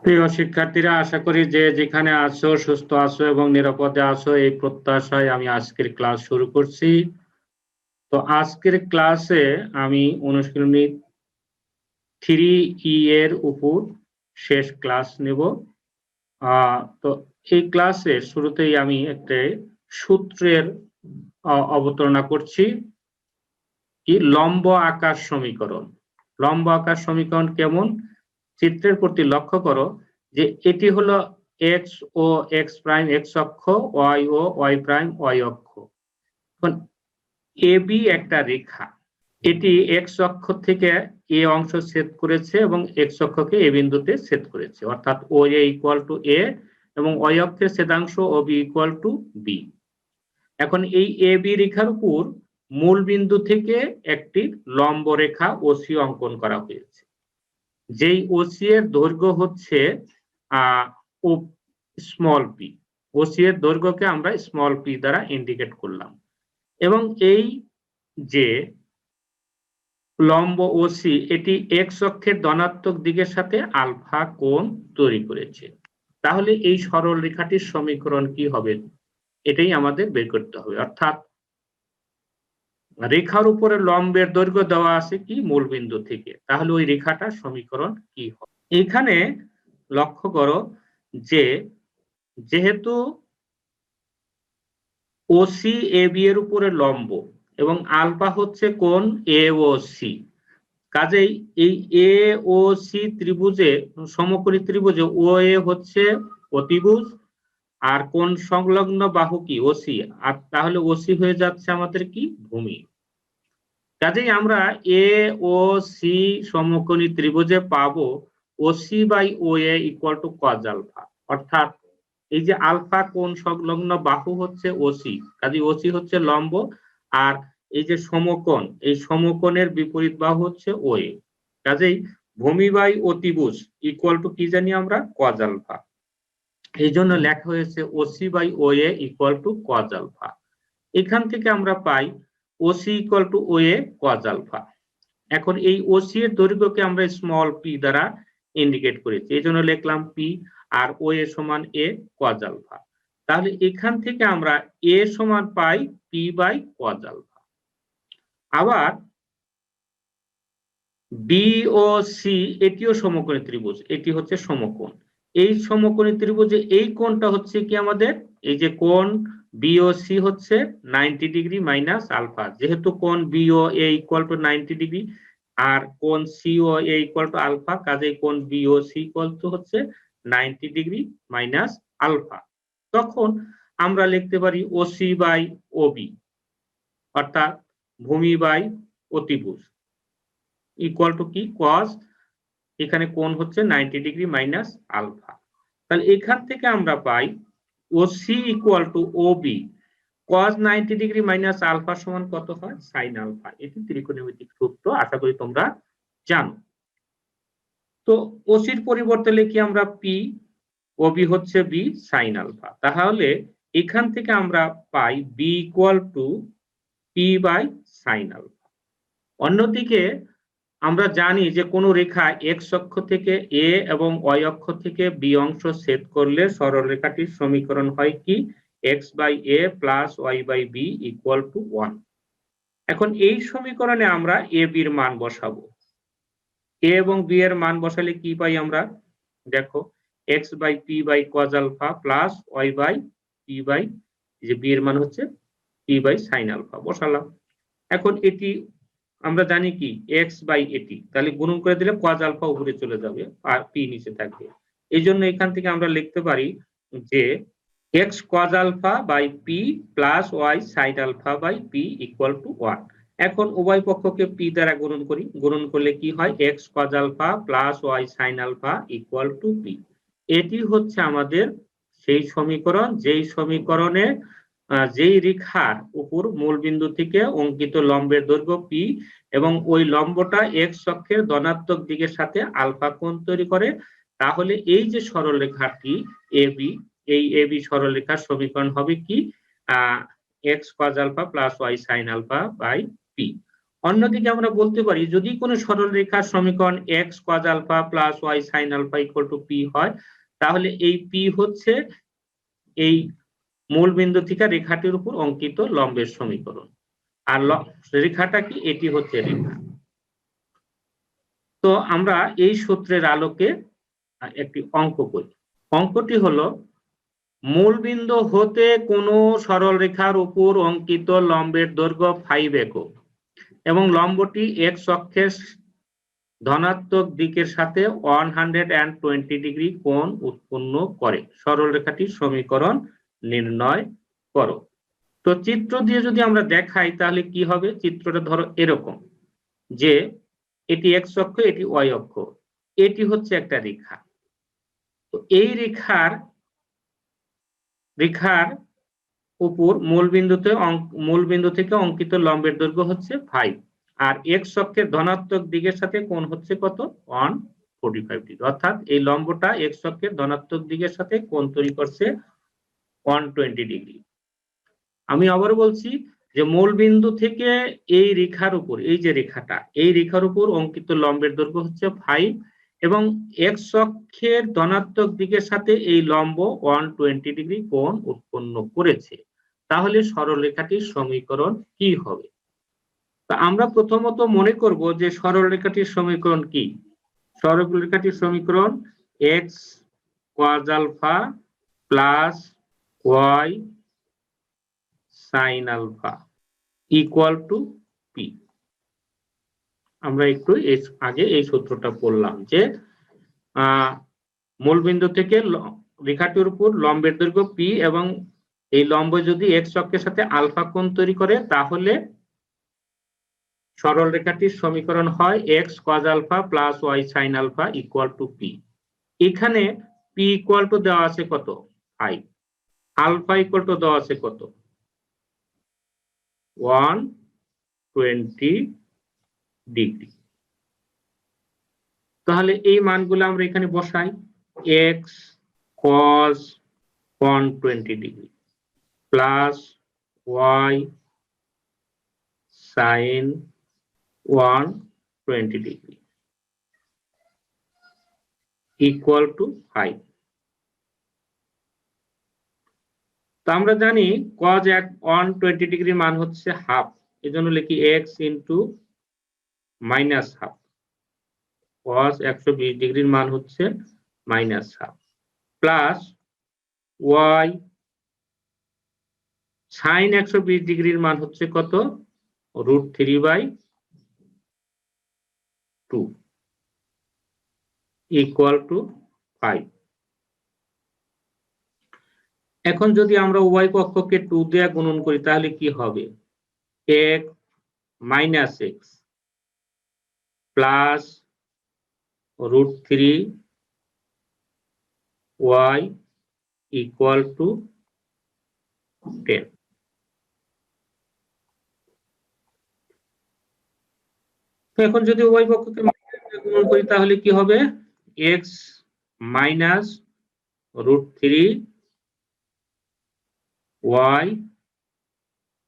প্রিয় শিক্ষার্থীরা, আশা করি যে যেখানে আছো সুস্থ আছো এবং নিরাপদে আছো, এই প্রত্যাশায় আমি আজকের ক্লাস শুরু করছি। তো আজকের ক্লাসে আমি অনুশীলনী 3E এর উপর শেষ ক্লাস নেব। তো এই ক্লাসের শুরুতেই আমি একটা সূত্রের অবতারণা করছি। কি লম্ব আকার সমীকরণ। লম্ব আকার সমীকরণ কেমন? চিত্রের প্রতি লক্ষ্য করো যে এটি হলো এক্স ও এক্স প্রাইম এক্স অক্ষ, ওয়াই ও ওয়াই প্রাইম ওয়াই অক্ষ। এখন এ বি একটা রেখা, এটি এক্স অক্ষ থেকে এ অংশ ছেদ করেছে এবং এক্স অক্ষকে এ বিন্দুতে ছেদ করেছে, অর্থাৎ ও এ ইকুয়াল টু এ এবং ওয়াই অক্ষের ছেদাংশ ও বি ইকুয়াল টু বি। এখন এই এ বি রেখার উপর মূল বিন্দু থেকে একটি লম্ব রেখা ওসি অঙ্কন করা হয়েছে, যেই ওসি এর দৈর্ঘ্য হচ্ছে স্মল পি। ওসি এর দৈর্ঘ্যকে আমরা স্মল পি দ্বারা ইন্ডিকেট করলাম এবং এই যে লম্ব ওসি এটি এক্স অক্ষের ধনাত্মক দিকের সাথে আলফা কোণ তৈরি করেছে। তাহলে এই সরল রেখাটির সমীকরণ কি হবে, এটাই আমাদের বের করতে হবে। অর্থাৎ রেখার উপরে লম্বের দৈর্ঘ্য দেওয়া আছে কি মূল বিন্দু থেকে, তাহলে ওই রেখাটার সমীকরণ কি হবে। এখানে লক্ষ্য করো যে যেহেতু ওসি এ বি এর উপরে লম্ব এবং আলফা হচ্ছে কোণ এ ও সি, কাজেই এই এ ও সি ত্রিভুজে সমকোণী ত্রিভুজে ও এ হচ্ছে অতিভুজ আর কোণ সংলগ্ন বাহু কি ওসি, আর তাহলে ওসি হয়ে যাচ্ছে আমাদের কি ভূমি। কাজেই আমরা এ ও সি সমকোণী ত্রিভুজে পাবো OC by O A equal to cos alpha. অর্থাৎ এই যে আলফা কোণ সংলগ্ন বাহু হচ্ছে ওসি, কাজেই ওসি হচ্ছে লম্ব, আর এই যে সমকোণ, এই সমকোণের বিপরীত বাহু হচ্ছে ও এ। কাজেই ভূমি বাই অতিভুজ ইকুয়াল টু কি জানি আমরা কজ আলফা। এই জন্য লেখা হয়েছে OC by O A equal to cos alpha. এখান থেকে আমরা পাই OC equal to O A cos alpha. এখন এই ওসি এর দৈর্ঘ্যকে আমরা স্মল পি দ্বারা ইন্ডিকেট করেছি, এই জন্য লিখলাম পি, আর ও এ সমান এ কজ আলফা। তাহলে এখান থেকে আমরা এ সমান পাই পি বাই কজ আলফা। আবার বি ও সি এটিও সমকোণী ত্রিভুজ, এটি হচ্ছে সমকোণ। এই সমকোণী ত্রিভুজে এই কোণটা হচ্ছে কি আমাদের এই যে কোণ বিওসি হচ্ছে 90 ডিগ্রি মাইনাস আলফা। যেহেতু কোণ BO A equal to 90 degree আর কোণ CO A equal to alpha, কাজেই কোণ বিওসি ইকুয়াল টু হচ্ছে 90 ডিগ্রি মাইনাস আলফা। তখন আমরা লিখতে পারি ওসি বাই ওবি, অর্থাৎ ভূমি বাই অতিভুজ ইকুয়াল টু কি কজ, এখানে কোণ হচ্ছে 90 ডিগ্রি মাইনাস আলফা। তাহলে এখান থেকে আমরা পাই OC equal to OB cos 90 degree minus alpha সমান কত হয় sin আলফা। এটি ত্রিকোণমিতিক সূত্র, আশা করি তোমরা জানো। তো ওসির পরিবর্তে লিখি আমরা পি, ওবি হচ্ছে বি sin আলফা। তাহলে এখান থেকে আমরা পাই B equal to P by sin alpha. অন্যদিকে আমরা জানি যে কোন রেখা এক্স অক্ষ থেকে এ এবং ওয়াই অক্ষ থেকে বি অংশ ছেদ করলে সরলরেখাটির সমীকরণ হয় কি x by a plus y by b equal to 1। এখন এই সমীকরণে আমরা এ বির মান বসাবো। এ এবং বি এর মান বসালে কি পাই আমরা, দেখো x by p by cos alpha plus y by p by, যে বি এর মান হচ্ছে পি বাই সাইন আলফা বসালাম। এখন এটি আমরা জানি কি এক্স বাই এটি, তাহলে গুণন করে দিলে কজ আলফা উপরে চলে যাবে আর পি নিচে থাকবে। এই জন্য এখান থেকে আমরা লিখতে পারি যে x cos alpha by p plus y sine alpha by p equal to 1। এখন উভয় পক্ষকে পি দ্বারা গুণন করি, গুণন করলে কি হয় x cos alpha plus y sine alpha equal to p. এটি হচ্ছে আমাদের সেই সমীকরণ, যেই সমীকরণে যেই রেখার উপর মূল বিন্দু থেকে অঙ্কিত লম্বের দৈর্ঘ্য পি এবং ওই লম্বটা এক্স অক্ষের ধনাত্মক দিকের সাথে আলফা কোণ তৈরি করে, তাহলে এই যে সরলরেখাটি এবি, এই এবি সরলরেখার সমীকরণ হবে কি x cos alpha plus y sine alpha by p. অন্যদিকে আমরা বলতে পারি যদি কোনো সরল রেখার সমীকরণ x cos alpha plus y sin alpha equal to p হয়, তাহলে এই p হচ্ছে এই মূল বিন্দু থেকে রেখাটির উপর অঙ্কিত লম্বের সমীকরণ। আর রেখাটা কি? এটি হচ্ছে রেখা। তো আমরা এই সূত্রের আলোকে একটি অঙ্ক করি। অঙ্কটি হলো মূল বিন্দু হতে কোনো সরল রেখার উপর অঙ্কিত লম্বের দৈর্ঘ্য 5 একক এবং লম্বটি x অক্ষের ধনাত্মক দিকের সাথে 120 ডিগ্রি কোণ উৎপন্ন করে সরল রেখাটির সমীকরণ নির্ণয় করো। তো চিত্র দিয়ে যদি আমরা দেখাই তাহলে কি হবে? চিত্রটা ধরো এরকম যে এটি x অক্ষ, এটি y অক্ষ, এটি হচ্ছে একটা রেখা। তো এই রেখার উপর মূল বিন্দু থেকে অঙ্কিত লম্বের দৈর্ঘ্য হচ্ছে 5 আর x অক্ষের ধনাত্মক দিকের সাথে কোণ হচ্ছে কত? 145 ডিগ্রি। অর্থাৎ এই লম্বটা x অক্ষের ধনাত্মক দিকের সাথে কোণ তৈরি করছে 120 ডিগ্রি। আমি আবার বলছি যে মূল বিন্দু থেকে এই রেখার উপর, এই যে রেখাটা, এই রেখার উপর অঙ্কিত লম্বের দৈর্ঘ্য হচ্ছে 5 এবং x অক্ষের ধনাত্মক দিকের সাথে এই লম্ব 120 ডিগ্রি কোণ উৎপন্ন করেছে। তাহলে সরলরেখাটির সমীকরণ কি হবে? তা আমরা প্রথমত মনে করব যে সরলরেখাটির সমীকরণ কি? সরলরেখাটির সমীকরণ x cos alpha plus y sin alpha equal to p। আমরা একটু আগে এই সূত্রটা পড়লাম যে মূলবিন্দু থেকে রেখাটির উপর লম্বের দৈর্ঘ্য p এবং এই লম্ব যদি x অক্ষের সাথে আলফা কোণ তৈরি করে তাহলে সরল রেখাটির সমীকরণ হয় x cos alpha plus y sin alpha equal to p। এখানে p ইকুয়াল টু দেওয়া আছে কত? 5। আলফা ইকুয়াল টু দেওয়া আছে কত? 120 ডিগ্রি। তাহলে এই মানগুলো আমরা এখানে বসাই। x cos 120 degree plus y sin 120 degree equal two 5। তো আমরা জানি cos 120 ডিগ্রি মান হচ্ছে হাফ, এজন্য লিখি x into minus half. cos 120 ডিগ্রির মান হচ্ছে minus half plus y sin 120 ডিগ্রির মান হচ্ছে কত? √3/2 ইকুয়াল টু 5। এখন যদি আমরা উভয় পক্ষকে 2 দিয়ে গুণন করি তাহলে কি হবে? x minus x plus √3y equal to 10। এখন যদি উভয় পক্ষকে গুণন করি তাহলে কি হবে? x minus √3y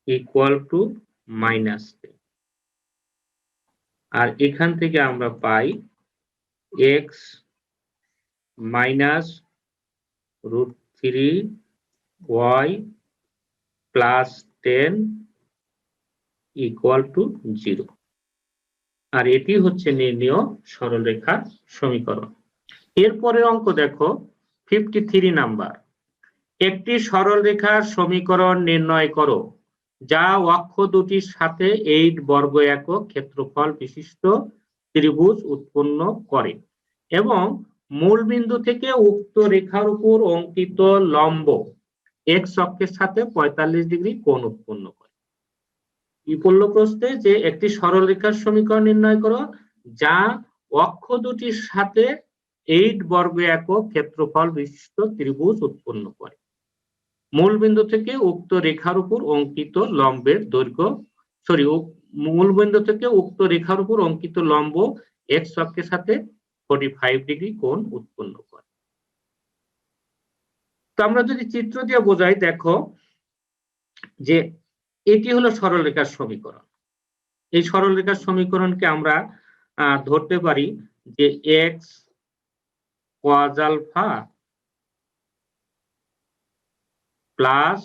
equal to -10। আর এখান থেকে আমরা পাই x minus √3y plus 10 equal to 0। আর এটি হচ্ছে নির্ণেয় সরলরেখার সমীকরণ। এরপরের অঙ্ক দেখো 53 নাম্বার। একটি সরলরেখার সমীকরণ নির্ণয় করো যা অক্ষ দুটির সাথে 8 বর্গ একক ক্ষেত্রফল বিশিষ্ট ত্রিভুজ উৎপন্ন করে এবং মূল বিন্দু থেকে উক্ত রেখার উপর অঙ্কিত লম্ব x অক্ষের সাথে 45 ডিগ্রি কোণ উৎপন্ন করে। কি বললো প্রশ্নে? যে একটি সরলরেখার সমীকরণ নির্ণয় করো যা অক্ষ দুটির সাথে 8 বর্গ একক ক্ষেত্রফল বিশিষ্ট ত্রিভুজ উৎপন্ন করে। মূল বিন্দু থেকে উক্ত রেখার উপর অঙ্কিত লম্বের দৈর্ঘ্য মূল বিন্দু থেকে উক্ত রেখার উপর অঙ্কিত লম্ব x অক্ষের সাথে 45 ডিগ্রি কোণ উৎপন্ন করে। তো আমরা যদি চিত্র দিয়ে বোঝাই, দেখো যে এটি হলো সরলরেখার সমীকরণ। এই সরলরেখার সমীকরণকে আমরা ধরতে পারি যে x cos alpha plus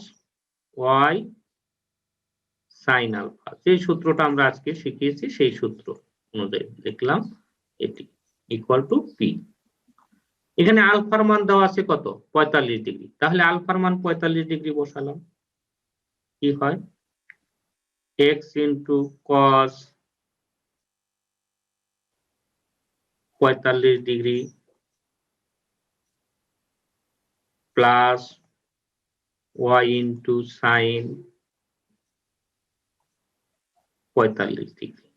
y sine alpha, যে সূত্রটা আমরা আজকে শিখিয়েছি সেই সূত্র অনুযায়ী লিখলাম এটি ইকুয়াল টু পি। এখানে আলফার মান দেওয়া আছে কত 45 ডিগ্রি, তাহলে আলফার মান 45 ডিগ্রি বসালাম, কি হয় x into cos 45 degree plus y into sine 45 degree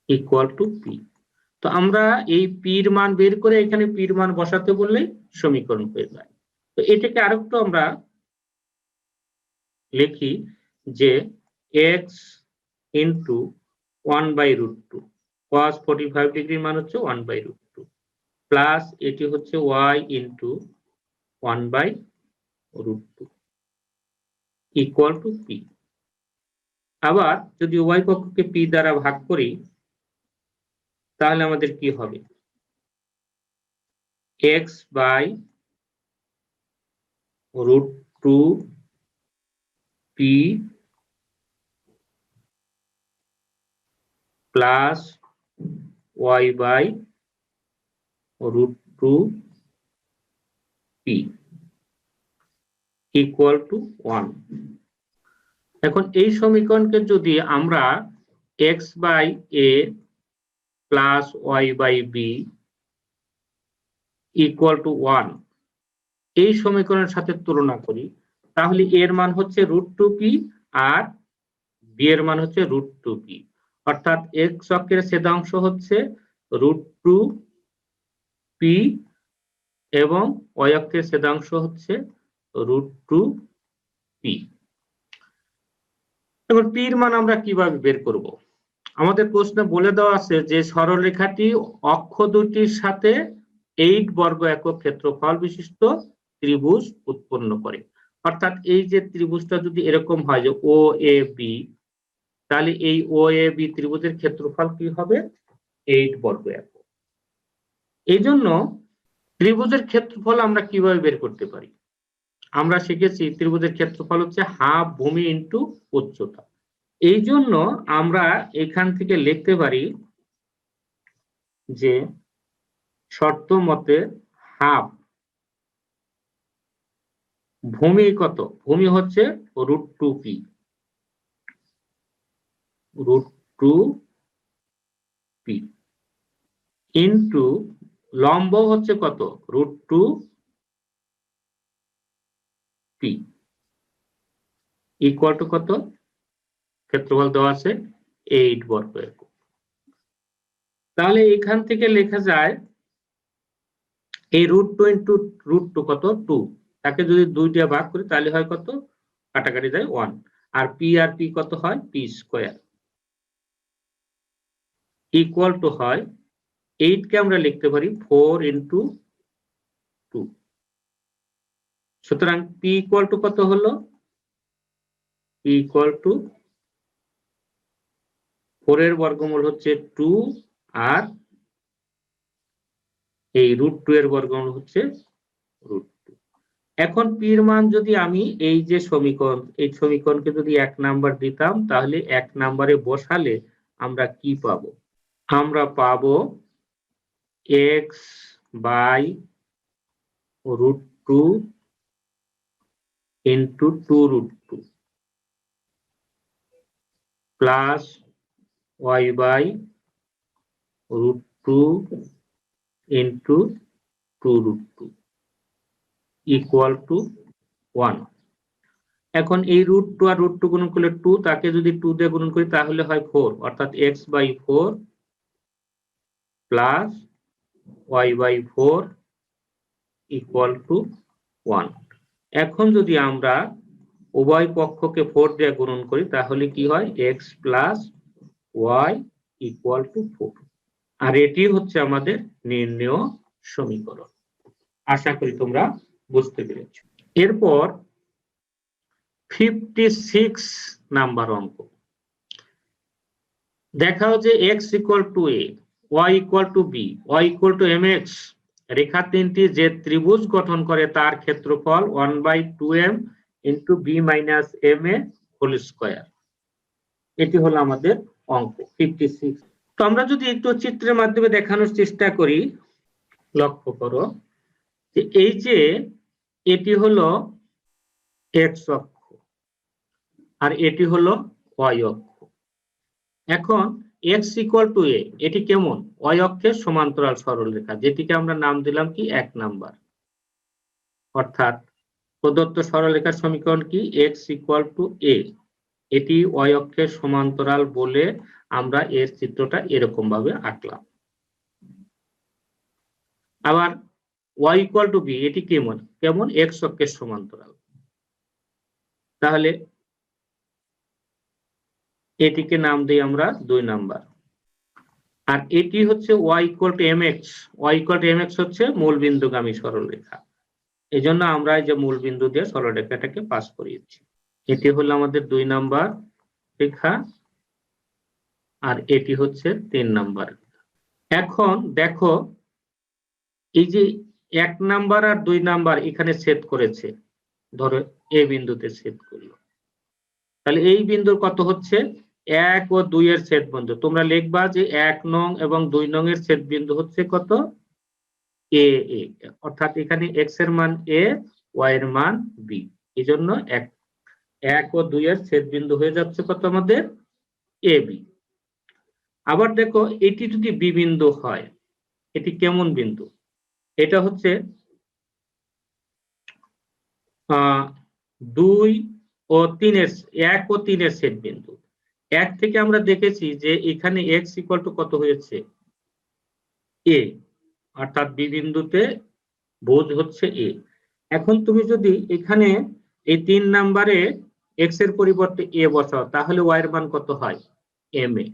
equal to p. তো আমরা এই পির মান বের করে এখানে পির মান বসাতে বললে সমীকরণ হয়ে যায়। তো এটাকে আরেকটু আমরা লিখি যে এক্স ইন্টু 1/√2, cos 45 ডিগ্রির মান হচ্ছে 1/√2 প্লাস এটি হচ্ছে y into 1/√2 equal to p. আবার যদি ওয়াই পক্ষকে পি দ্বারা ভাগ করি তাহলে আমাদের কি হবে x/√2 P plus y/√2 P equal to 1। এখন এই সমীকরণকে যদি আমরা x/a plus y/b equal to 1 এই সমীকরণের সাথে তুলনা করি, তাহলে এর মান হচ্ছে √2p আর বি এর মান হচ্ছে √2p, অর্থাৎ x অক্ষের ছেদাংশ হচ্ছে √2p এবং y অক্ষের ছেদাংশ হচ্ছে √2p। এবার p এর মান আমরা কিভাবে বের করব? আমাদের প্রশ্নে বলে দেওয়া আছে যে সরলরেখাটি অক্ষ দুটির সাথে 8 বর্গ একক ক্ষেত্রফল বিশিষ্ট ত্রিভুজ উৎপন্ন করে। অর্থাৎ এই যে ত্রিভুজটা যদি এরকম হয় যে ও এ বি, তাহলে এই ও এ বি ত্রিভুজের ক্ষেত্রফল কি হবে 8 বর্গ একক। এই জন্য ত্রিভুজের ক্ষেত্রফল আমরা কিভাবে বের করতে পারি? আমরা শিখেছি ত্রিভুজের ক্ষেত্রফল হচ্ছে হাফ ভূমি ইন্টু উচ্চতা। এই জন্য আমরা এখান থেকে লিখতে পারি যে শর্ত মতে হাফ ভূমি কত, ভূমি হচ্ছে √2p, √2p ইন্টু লম্ব হচ্ছে কত √2p ইকুয়াল টু কত, ক্ষেত্রফল দেওয়া আছে 8 বর্গ একক। তাহলে এখান থেকে লেখা যায় এই √2 ইন্টু √2 কত 2, তাকে যদি 2 দিয়ে ভাগ করি তাহলে হয় কত, কাটাকাটি যায় 1, আর পি আর পি কত হয় পি স্কয়ার ইকুয়াল টু হয় 8 কে আমরা লিখতে পারি 4 ইন্টু 2। সুতরাং পি ইকুয়াল টু কত হলো, পি ইকুয়াল টু 4 এর বর্গমূল হচ্ছে 2 আর এই √2 এর বর্গমূল হচ্ছে √2। এখন পি এর মান যদি আমি এই যে সমীকরণ, এই সমীকরণকে যদি 1 নাম্বার দিতাম তাহলে 1 নাম্বারে বসালে আমরা কি পাবো? আমরা পাবো x/√2 into 2√2 plus y/√2 into 2√2 equal to 1। এখন এই √2 আর √2 গুণন করলে 2, তাকে যদি 2 দিয়ে গুণন করি তাহলে হয় 4, অর্থাৎ x/4 plus y/4 equal to 1। এখন যদি আমরা উভয় পক্ষকে 4 দিয়ে গুণন করি তাহলে কি হয় x plus y equal two 4, আর এটি হচ্ছে আমাদের নির্ণেয় সমীকরণ। আশা করি তোমরা বুঝতে পেরেছো। এরপর 56 নাম্বার অঙ্ক। দেখাও যে x equal to a, y equal to b, y equal to mx রেখা তিনটি যে ত্রিভুজ গঠন করে তার ক্ষেত্রফল 1/2m into b minus m a whole square. এটি হলো আমাদের অঙ্ক 56। তো আমরা যদি একটু চিত্রের মাধ্যমে দেখানোর চেষ্টা করি, লক্ষ্য করো যে এই যে এটি হলো x অক্ষ আর এটি হলো y অক্ষ। এখন x ইকুয়াল টু a, এটি কেমন? y অক্ষের সমান্তরাল সরলরেখা, যেটিকে আমরা নাম দিলাম কি 1 নাম্বার। অর্থাৎ প্রদত্ত সরলরেখার সমীকরণ কি? x ইকুয়াল টু a, এটি y অক্ষের সমান্তরাল বলে আমরা এর চিত্রটা এরকম ভাবে আঁকলাম। আবার y ইকুয়াল টু b, এটি কেমন? x অক্ষের সমান্তরাল। তাহলে এটিকে নাম দিই আমরা 2 নাম্বার। আর এটি হচ্ছে y equal to mx, y equal to mx হচ্ছে মূলবিন্দুগামী সরলরেখা। এই জন্য আমরা এই যে মূলবিন্দু দিয়ে সরলরেখাটাকে পাস করিয়েছি। এটি হলো আমাদের 2 নাম্বার রেখা আর এটি হচ্ছে 3 নাম্বার। এখন দেখো এই যে 1 নাম্বার আর 2 নাম্বার এখানে ছেদ করেছে, ধরো এ বিন্দুতে ছেদ করলো, তাহলে এই বিন্দুর কত হচ্ছে? 1 ও 2 এর ছেদ বিন্দু। তোমরা লিখবা যে 1 নং এবং 2 নং এর ছেদ বিন্দু হচ্ছে কত? a a, অর্থাৎ এখানে x এর মান a, y এর মান b। এই জন্য 1 ও 2 এর ছেদ বিন্দু হয়ে যাচ্ছে কত আমাদের? a b। আবার দেখো এটি যদি বি বিন্দু হয়, এটি কেমন বিন্দু? এটা হচ্ছে 2 ও 3 এর, 1 ও 3 এর ছেদ বিন্দু। 1 থেকে আমরা দেখেছি যে এখানে x ইকুয়াল টু কত হয়েছে? a, অর্থাৎ বি বিন্দুতে ভুজ হচ্ছে a। এখন তুমি যদি এখানে এই 3 নাম্বারে x এর পরিবর্তে a বসাও, তাহলে y এর মান কত হয়? ma।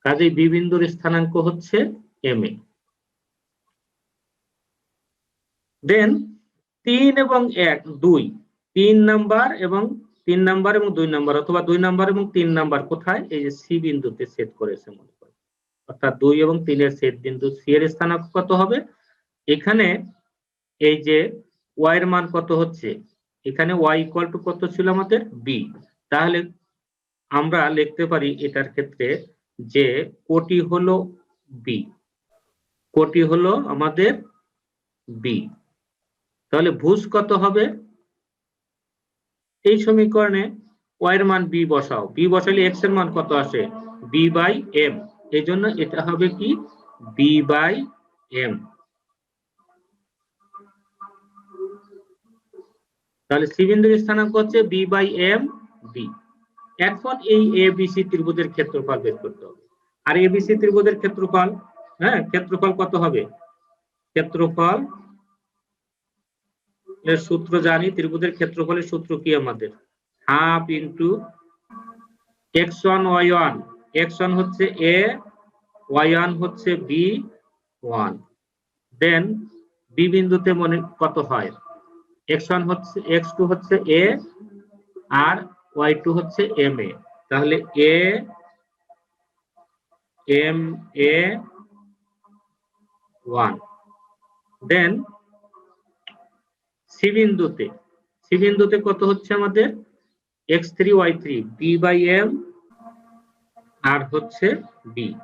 কাজেই বি বিন্দুর স্থানাঙ্ক হচ্ছে ma। দেন 3 এবং 1 2, 3 নাম্বার এবং 3 নাম্বার এবং 2 নাম্বার, অথবা 2 নাম্বার এবং 3 নাম্বার কোথায়? এই যে সি বিন্দুতে ছেদ করেছে মনে করো। অর্থাৎ 2 এবং 3 এর ছেদ বিন্দু সি এর স্থানাঙ্ক কত হবে? এখানে এই যে y এর মান কত হচ্ছে? এখানে y ইকুয়াল টু কত ছিল আমাদের? b। তাহলে আমরা লিখতে পারি এটার ক্ষেত্রে যে কোটি হলো b, কোটি হলো আমাদের b। তাহলে ভুজ কত হবে? এই সমীকরণে y এর মান b বসাও, b বসালে x এর মান কত আসে? b by m। এই জন্য এটা হবে কি? b by m। তাহলে সি বিন্দুর স্থানাঙ্ক হচ্ছে b বাই m b। এখন এই ABC ত্রিভুজের ক্ষেত্রফল বের করতে হবে। আর ABC ত্রিভুজের ক্ষেত্রফল, হ্যাঁ, ক্ষেত্রফল কত হবে? ক্ষেত্রফল এর সূত্র জানি, ত্রিভুজের ক্ষেত্রফলের সূত্র কি আমাদের? Half into x1 y1, x1 হচ্ছে a, y1 হচ্ছে b1। দেন বি বিন্দুতে মনে কত হয়? x1 হচ্ছে, x2 হচ্ছে a আর y2 হচ্ছে ma। তাহলে a m a 1। Then C বিন্দুতে কত হচ্ছে আমাদের? x3 y3 b by m আর হচ্ছে b1।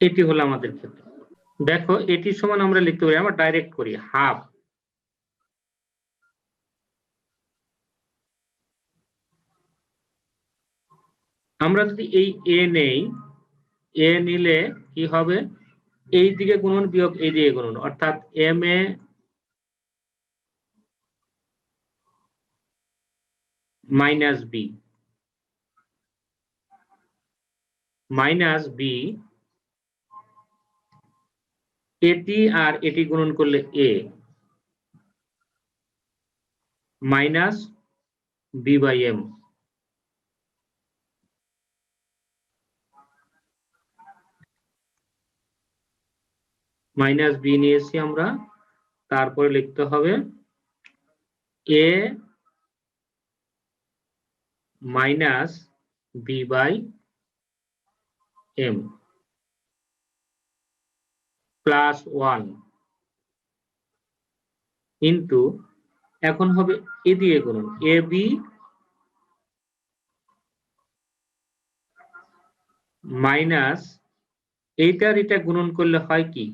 এটি হলো আমাদের ক্ষেত্র। দেখো এটি সমান আমরা লিখতে পারি, আমরা ডাইরেক্ট করি হাফ, আমরা যদি এই a নেই, a নিলে কি হবে? এই দিকে গুণন বিয়োগ এই দিকে গুণন, অর্থাৎ ma minus b minus b, এটি আর এটি গুণন করলে a minus b by m। Minus b নিয়েছি আমরা, তারপরে লিখতে হবে a minus b by m plus 1 into, এখন হবে এ দিয়ে গুণন, এ বি মাইনাস এইটার এটা গুণন করলে হয় কি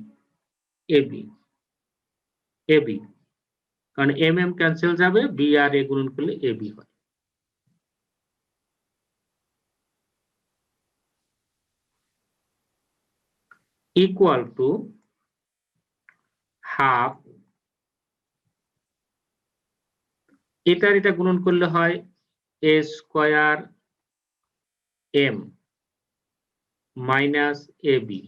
এবি, এবি, কারণ এম এম ক্যান্সেল যাবে, বি আর এ গুণন করলে এবি হয়। ইকুয়াল টু হাফ, এটার এটা গুণন করলে হয় a square m minus a b,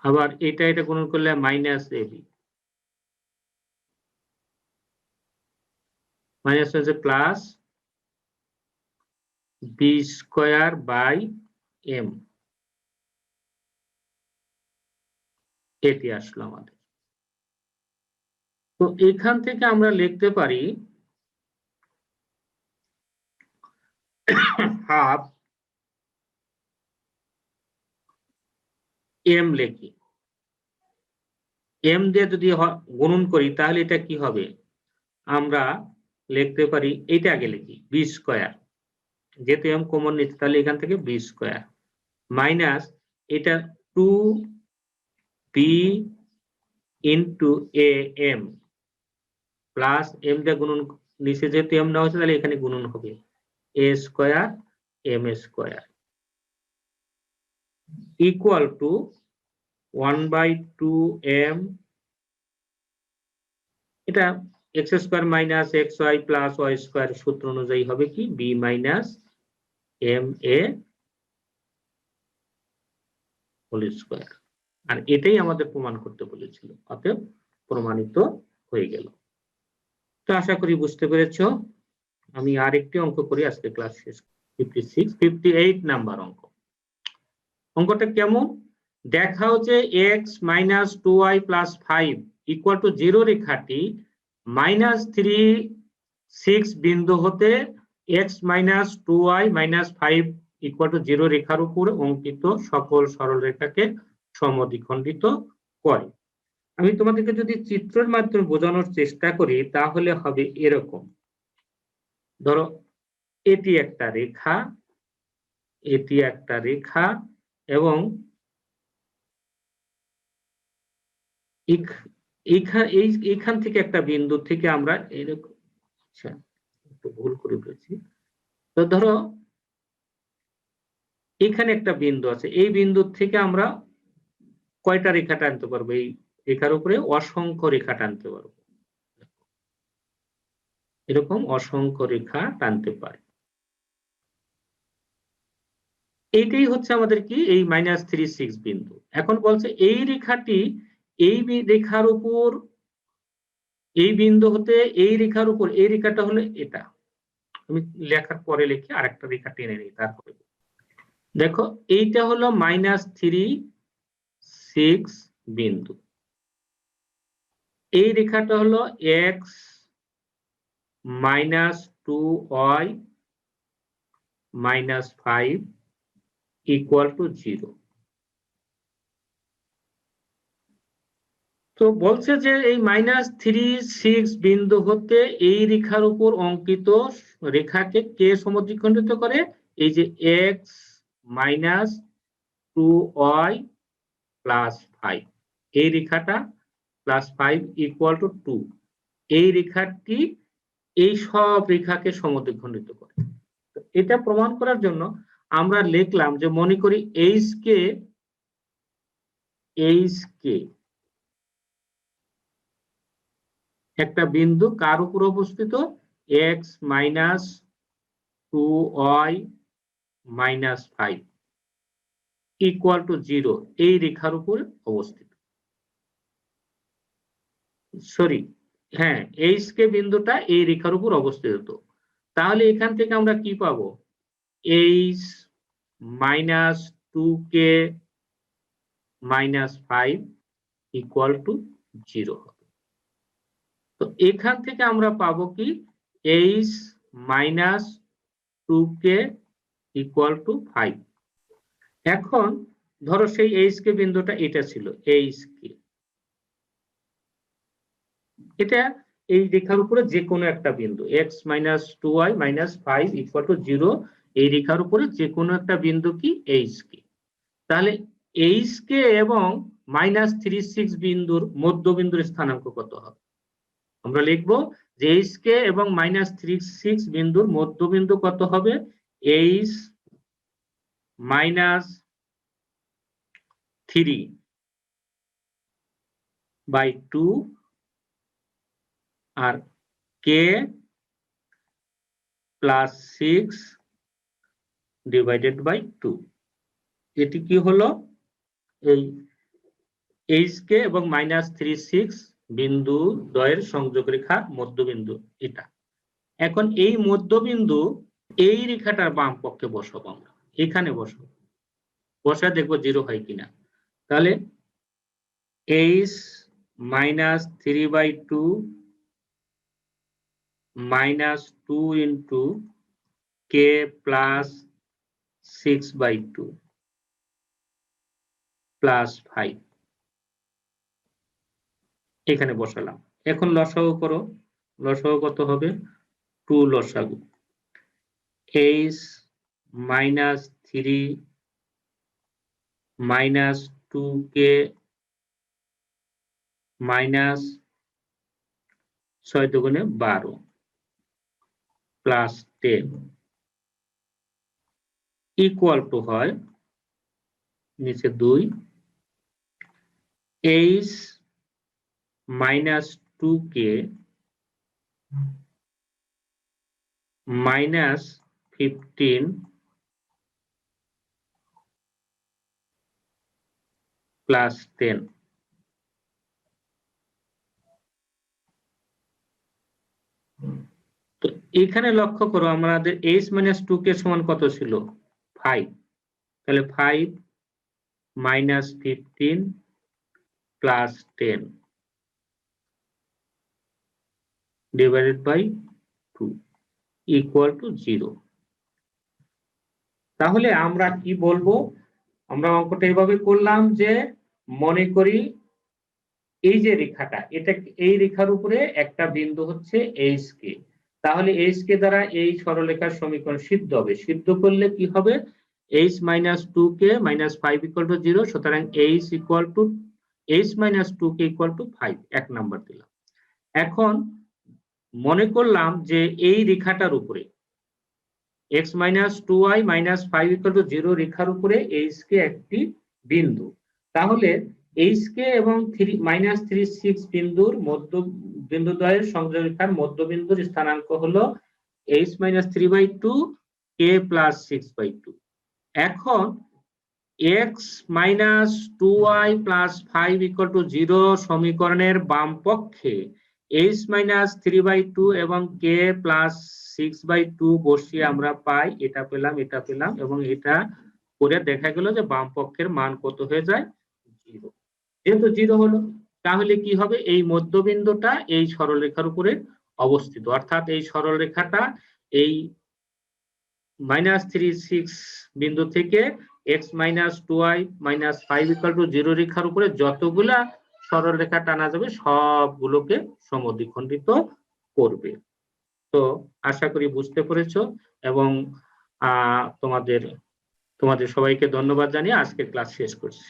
আবার এটা এটা গুণন করলে মাইনাস এ বি, মাইনাস হচ্ছে plus b square by m, এটি আসলো আমাদের। তো এখান থেকে আমরা লিখতে পারি হাফ এম লিখি, এম দিয়ে যদি গুণন করি তাহলে এটা কি হবে, আমরা লিখতে পারি এইটা আগে লিখি বি স্কয়ার, যেহেতু এম কমন নিচ্ছে তাহলে এখান থেকে বি স্কয়ার মাইনাস এটা 2b into a m plus m দিয়ে গুণন নিচে যেহেতু এম নেওয়া হচ্ছে তাহলে এখানে গুণন হবে A square M square equal to 1/2m, এটা x square minus x y plus y square সূত্র অনুযায়ী হবে কি B minus M A whole square, আর এটাই আমাদের প্রমাণ করতে বলেছিল, অতএব প্রমাণিত হয়ে গেল। তো আশা করি বুঝতে পেরেছো। আমি আরেকটি অঙ্ক করি আজকে ক্লাস শেষ, 58 নাম্বার অঙ্ক। অঙ্কটা কেমন দেখাও যে x minus 2y plus 5 equal to 0 রেখাটি -3 6 বিন্দু হতে x minus 2y minus 5 equal to 0 রেখার উপর অঙ্কিত সকল সরলরেখাকে সমদ্বিখণ্ডিত করে। আমি তোমাদেরকে যদি চিত্রের মাধ্যমে বোঝানোর চেষ্টা করি তাহলে হবে এরকম, ধরো এটি একটা রেখা, এটি একটা রেখা, এবং এইখান থেকে একটা বিন্দু থেকে আমরা এরকম, আচ্ছা একটু ভুল করে ফেলেছি, তো ধরো এখানে একটা বিন্দু আছে, এই বিন্দু থেকে আমরা কয়টা রেখা টানতে পারবো, এই রেখার উপরে অসংখ্য রেখা টানতে পারবো, এরকম অসংখ্য রেখা টানতে পারি। এইটাই হচ্ছে আমাদের কি এই -3 6 বিন্দু। এখন বলছে এই রেখাটি এই রেখার উপর, এই বিন্দু হতে এই রেখার উপর, এই রেখাটা হলো এটা, আমি লেখার পরে লিখি আরেকটা রেখা টেনে নিই তারপরে। দেখো এইটা হলো -3 6 বিন্দু, এই রেখাটা হলো x minus 2y minus 5 equal to 0। তো বলছে যে এই -3 6 বিন্দু হতে এই রেখার উপর অঙ্কিত রেখাকে কে সমদ্বিখণ্ডিত করে, এই যে এক্স মাইনাস 2y প্লাস 5, এই রেখাটা প্লাস 5 ইকুয়াল টু 2, এই রেখাটি এই সব রেখাকে সমদ্বিখণ্ডিত করে। এটা প্রমাণ করার জন্য আমরা লিখলাম যে মনে করি এইচ কে একটা বিন্দু কার উপর অবস্থিত, x minus 2y minus 5 equal to 0 এই রেখার উপর অবস্থিত, সরি হ্যাঁ এইচ কে বিন্দুটা এই রেখার উপর অবস্থিত। তাহলে এখান থেকে আমরা কি পাবো, H minus 2k -5 equal to 0 হবে। তো এখান থেকে আমরা পাবো কি h - 2k ইকুয়াল টু 5। এখন ধরো সেই hk বিন্দুটা এটা ছিল hk, এটা এই রেখার উপরে যে কোনো একটা বিন্দু x - 2y - 5 ইকুয়াল টু 0, এই রেখার উপরে যে কোনো একটা বিন্দু কি hk। তাহলে hk এবং -36 বিন্দুর মধ্যবিন্দুর স্থানাঙ্ক কত হবে? আমরা লিখবো যে hk এবং -36 বিন্দুর মধ্যবিন্দু কত হবে? h - 3/2 আর k + 6/2। এটি কি হলো? এই hk এবং -36 বিন্দু দ্বয়ের সংযোগ রেখার মধ্যবিন্দু এটা। এখন এই মধ্যবিন্দু এই রেখাটার বাম পক্ষে বসাবো আমরা, এখানে বসাবো, বসা দেখবো 0 হয় কিনা। তাহলে h - 3/2 -2 into k plus 6/2 plus 5 এখানে বসালাম। এখন লসাগু করো, লসাগু কত হবে? 2 লসাগু h - 3 - 2k minus 6 দুগুণে 12 প্লাস 10 ইকুয়াল টু হয় নিচে 2 h - 2k minus 15 plus 10 তো এখানে লক্ষ্য করো আমাদের h - 2k সমান কত ছিল? 5। তাহলে 5 minus 15 plus 10 divided by 2 equal to 0। তাহলে আমরা কি বলবো? আমরা অঙ্কটা এইভাবে করলাম যে মনে করি এই যে রেখাটা, এটা এই রেখার উপরে একটা বিন্দু হচ্ছে hk। তাহলে hk দ্বারা এই সরলরেখার সমীকরণ সিদ্ধ হবে। সিদ্ধ করলে কি হবে? h - 2k - 5 = 0, সুতরাং h - 2k = 5, 1 নাম্বার দিলাম। এখন মনে করলাম যে এই রেখাটার উপরে x - 2y - 5 = 0 রেখার উপরে hk একটি বিন্দু। তাহলে hk এবং -36 বিন্দুর বিন্দুদ্বয়ের সংযোগ রেখার মধ্যবিন্দুর স্থানাঙ্ক হলো h - 3/2 k + 6/2। এখন x - 2y + 5 = 0 সমীকরণের বাম পক্ষে h - 3/2 এবং k + 6/2 বসিয়ে আমরা পাই, এটা পেলাম, এটা পেলাম, এবং এটা করে দেখা গেল যে বাম পক্ষের মান কত হয়ে যায়? 0। যেহেতু 0 হলো, তাহলে কি হবে? এই মধ্যবিন্দুটা এই সরলরেখার উপরে অবস্থিত, অর্থাৎ এই সরলরেখাটা এই -36 বিন্দু থেকে x - 2y - 5 = 0 রেখার উপরে যতগুলা সরলরেখা টানা যাবে সবগুলোকে সমদ্বিখণ্ডিত করবে। তো আশা করি বুঝতে পেরেছো, এবং তোমাদের সবাইকে ধন্যবাদ জানিয়ে আজকের ক্লাস শেষ করছি।